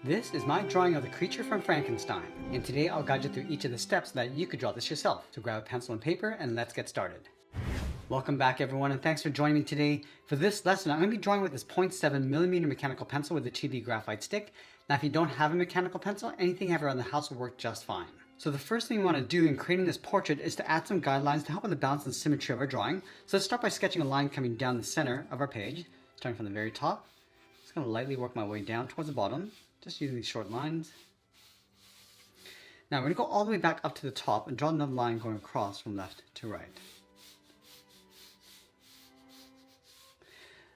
This is my drawing of the creature from Frankenstein, and today I'll guide you through each of the steps so that you could draw this yourself. So grab a pencil and paper and let's get started. Welcome back everyone, and thanks for joining me today. For this lesson, I'm going to be drawing with this 0.7mm mechanical pencil with a 2B graphite stick. Now if you don't have a mechanical pencil, anything you have around the house will work just fine. So the first thing we want to do in creating this portrait is to add some guidelines to help with the balance and symmetry of our drawing. So let's start by sketching a line coming down the center of our page, starting from the very top. Just going to lightly work my way down towards the bottom, just using these short lines. Now we're going to go all the way back up to the top and draw another line going across from left to right.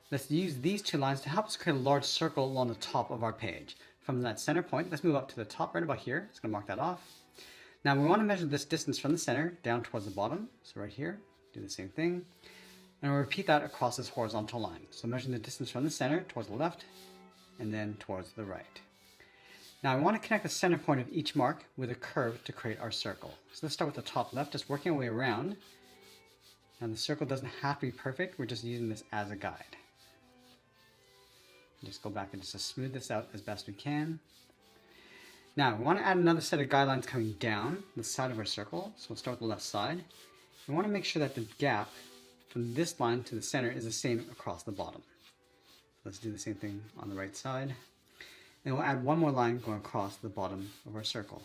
Let's use these two lines to help us create a large circle along the top of our page. From that center point, let's move up to the top right about here. Just going to mark that off. Now we want to measure this distance from the center down towards the bottom. So right here, do the same thing. And we'll repeat that across this horizontal line. So measuring the distance from the center towards the left and then towards the right. Now I want to connect the center point of each mark with a curve to create our circle. So let's start with the top left, just working our way around. And the circle doesn't have to be perfect, we're just using this as a guide. Just go back and just smooth this out as best we can. Now we want to add another set of guidelines coming down the side of our circle. So we'll start with the left side. We want to make sure that the gap from this line to the center is the same across the bottom. Let's do the same thing on the right side. And we'll add one more line going across the bottom of our circle.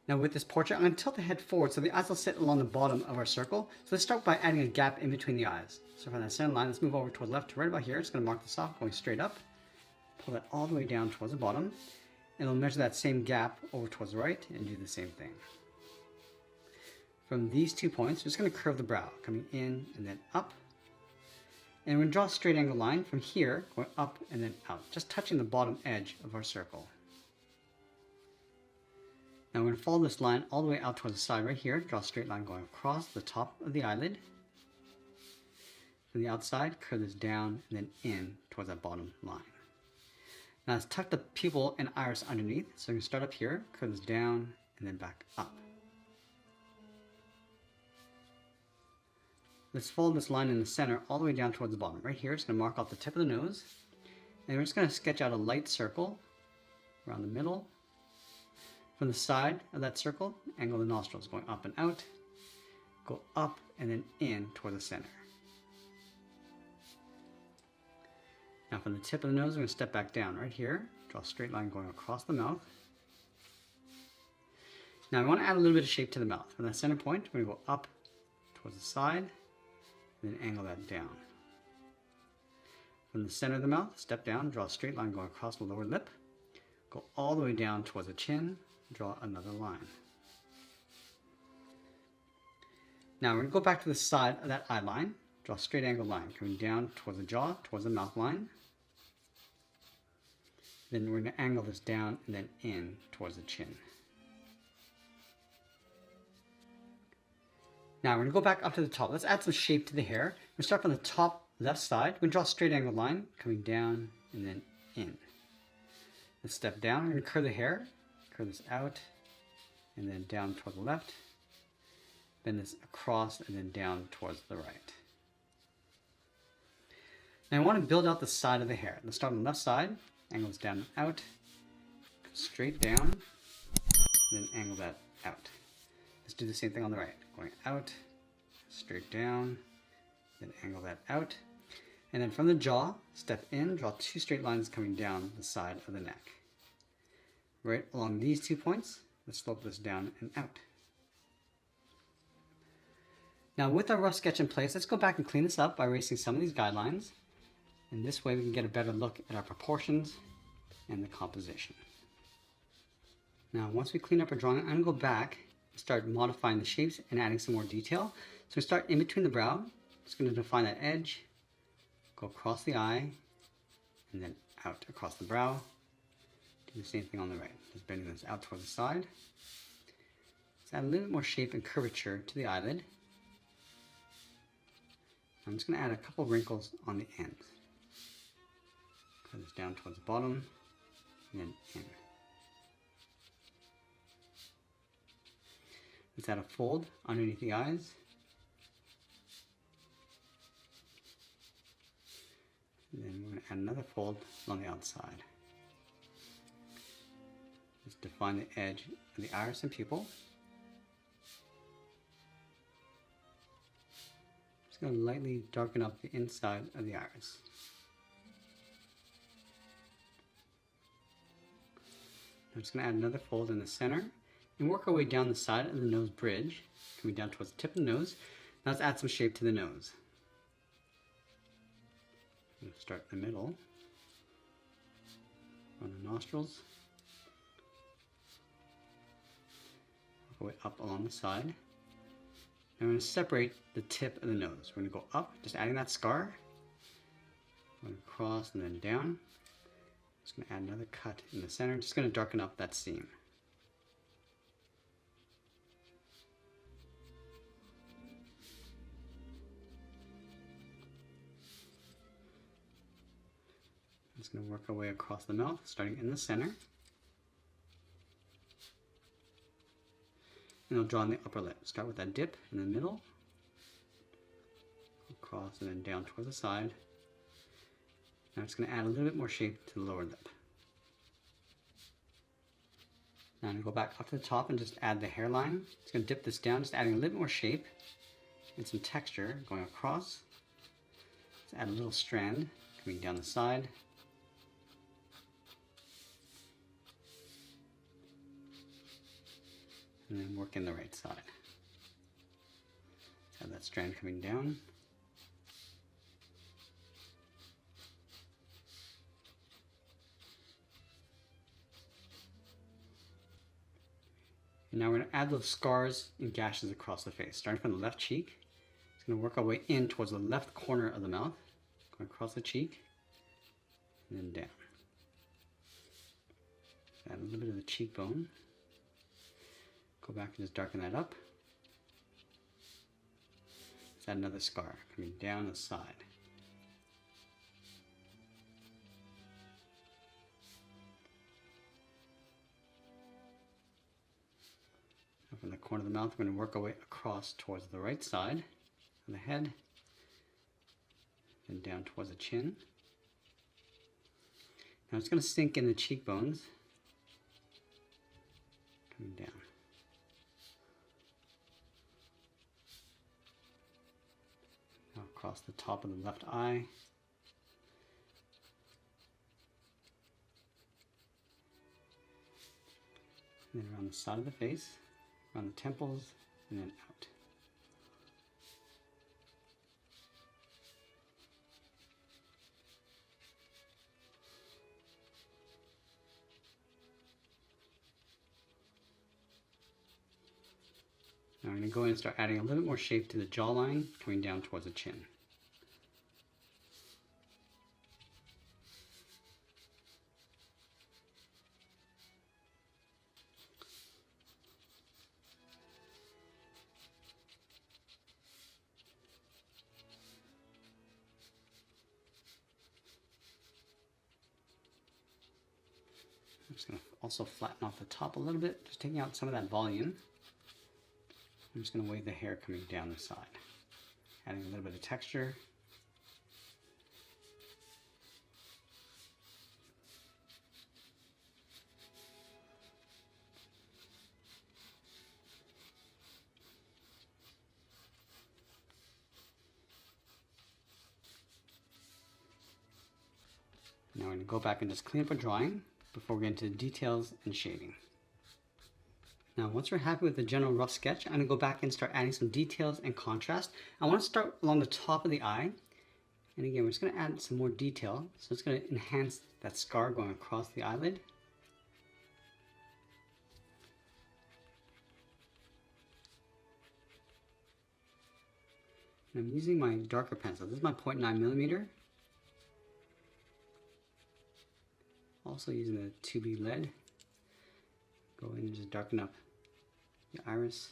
Now with this portrait, I'm going to tilt the head forward so the eyes will sit along the bottom of our circle. So let's start by adding a gap in between the eyes. So from that center line, let's move over toward the left to right about here. It's going to mark this off, going straight up. Pull that all the way down towards the bottom. And we'll measure that same gap over towards the right and do the same thing. From these 2 points, we're just going to curve the brow, coming in and then up. And we're going to draw a straight angle line from here, going up and then out, just touching the bottom edge of our circle. Now we're going to follow this line all the way out towards the side right here, draw a straight line going across the top of the eyelid. From the outside, curve this down and then in towards that bottom line. Now let's tuck the pupil and iris underneath. So we're going to start up here, curve this down and then back up. Let's follow this line in the center all the way down towards the bottom. Right here, it's going to mark off the tip of the nose. And we're just going to sketch out a light circle around the middle. From the side of that circle, angle the nostrils going up and out. Go up and then in toward the center. Now from the tip of the nose, we're going to step back down right here. Draw a straight line going across the mouth. Now we want to add a little bit of shape to the mouth. From that center point, we're going to go up towards the side, and then angle that down. From the center of the mouth, step down, draw a straight line going across the lower lip. Go all the way down towards the chin, draw another line. Now we're going to go back to the side of that eye line. Draw a straight angle line coming down towards the jaw, towards the mouth line. Then we're going to angle this down and then in towards the chin. Now we're going to go back up to the top. Let's add some shape to the hair. We'll start from the top left side. We're going to draw a straight angle line coming down and then in. Let's step down. We're going to curve the hair. Curve this out and then down toward the left. Bend this across and then down towards the right. Now I want to build out the side of the hair. Let's start on the left side. Angle this down and out. Straight down. And then angle that out. Let's do the same thing on the right. Going out, straight down, then angle that out. And then from the jaw, step in, draw 2 straight lines coming down the side of the neck. Right along these 2 points, let's slope this down and out. Now with our rough sketch in place, let's go back and clean this up by erasing some of these guidelines. And this way we can get a better look at our proportions and the composition. Now once we clean up our drawing, I'm going to go back and start modifying the shapes and adding some more detail. So we start in between the brow. Just going to define that edge, go across the eye, and then out across the brow. Do the same thing on the right. Just bending this out toward the side. Let's add a little bit more shape and curvature to the eyelid. I'm just going to add a couple wrinkles on the ends. Curve this down towards the bottom, and then in. Let's add a fold underneath the eyes. And then we're going add another fold on the outside. Just define the edge of the iris and pupil. Just going to lightly darken up the inside of the iris. I'm just going to add another fold in the center and work our way down the side of the nose bridge, coming down towards the tip of the nose. Now let's add some shape to the nose. I'm going to start in the middle, on the nostrils, work our way up along the side. Now we're going to separate the tip of the nose. We're going to go up, just adding that scar, going across and then down. Just going to add another cut in the center, just going to darken up that seam. Just going to work our way across the mouth, starting in the center. And I'll draw on the upper lip. Start with that dip in the middle, across and then down towards the side. Now I'm just going to add a little bit more shape to the lower lip. Now I'm going to go back up to the top and just add the hairline. Just going to dip this down, just adding a little bit more shape and some texture going across. Just add a little strand coming down the side. And then work in the right side. Have that strand coming down. And now we're going to add those scars and gashes across the face. Starting from the left cheek, it's going to work our way in towards the left corner of the mouth, going across the cheek, and then down. Add a little bit of the cheekbone. Go back and just darken that up. Let's add another scar coming down the side. Now from the corner of the mouth, we're going to work our way across towards the right side of the head, then down towards the chin. Now it's going to sink in the cheekbones, coming down. Across the top of the left eye. And then around the side of the face, around the temples, and then out. Now I'm going to go in and start adding a little bit more shape to the jawline, coming down towards the chin. I'm just going to also flatten off the top a little bit, just taking out some of that volume. I'm just going to wave the hair coming down the side, adding a little bit of texture. Now we're going to go back and just clean up our drawing before we get into details and shading. Now, once we're happy with the general rough sketch, I'm going to go back and start adding some details and contrast. I want to start along the top of the eye. And again, we're just going to add some more detail. So it's going to enhance that scar going across the eyelid. And I'm using my darker pencil. This is my 0.9mm. Also using the 2B lead. Go in and just darken up the iris.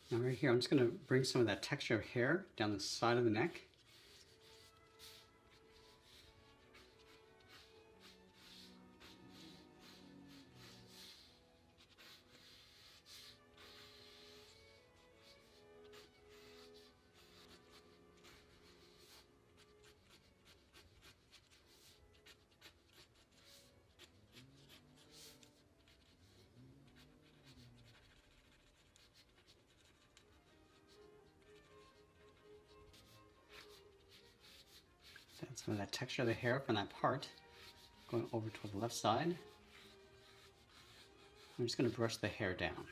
Now right here, I'm just going to bring some of that texture of hair down the side of the neck. Add some of that texture of the hair from that part going over toward the left side. I'm just going to brush the hair down,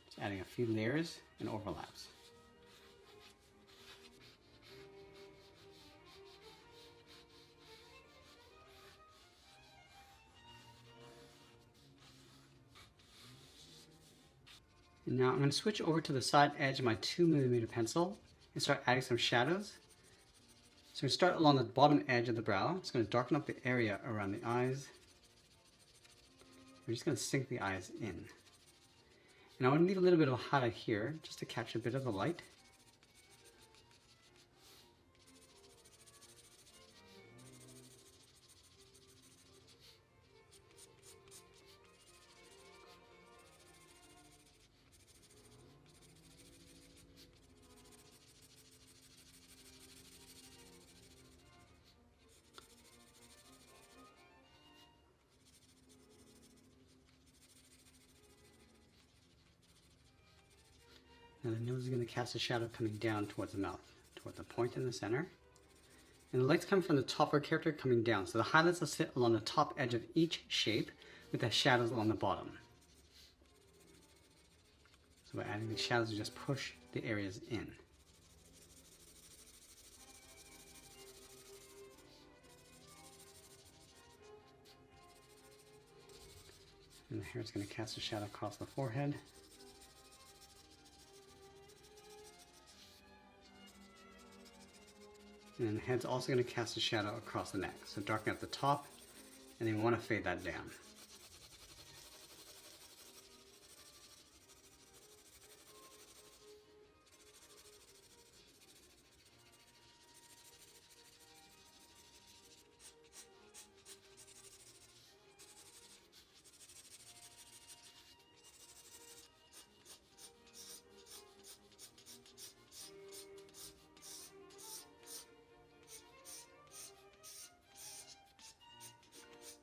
just adding a few layers and overlaps. And now I'm going to switch over to the side edge of my 2mm pencil and start adding some shadows. So we start along the bottom edge of the brow. It's going to darken up the area around the eyes. We're just going to sink the eyes in. And I want to leave a little bit of a highlight here just to capture a bit of the light. Now the nose is going to cast a shadow coming down towards the mouth, toward the point in the center. And the light's coming from the top of our character coming down. So the highlights will sit along the top edge of each shape with the shadows along the bottom. So by adding these shadows, we just push the areas in. And the hair is going to cast a shadow across the forehead. And the head's also going to cast a shadow across the neck. So darken up the top, and then we want to fade that down.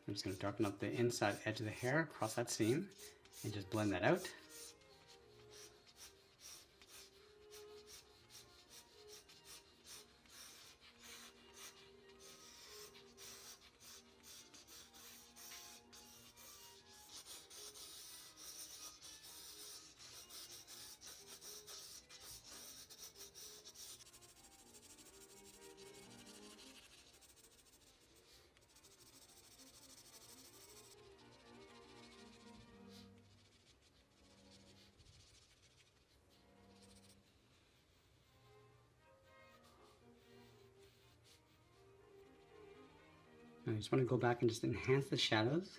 I'm just going to darken up the inside edge of the hair across that seam and just blend that out. I just want to go back and just enhance the shadows.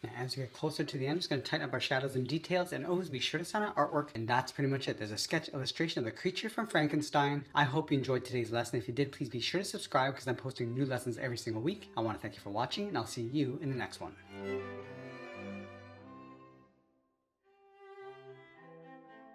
Now, as we get closer to the end, I'm just going to tighten up our shadows and details, and always be sure to sign our artwork, and that's pretty much it. There's a sketch illustration of the creature from Frankenstein. I hope you enjoyed today's lesson. If you did, please be sure to subscribe because I'm posting new lessons every single week. I want to thank you for watching, and I'll see you in the next one.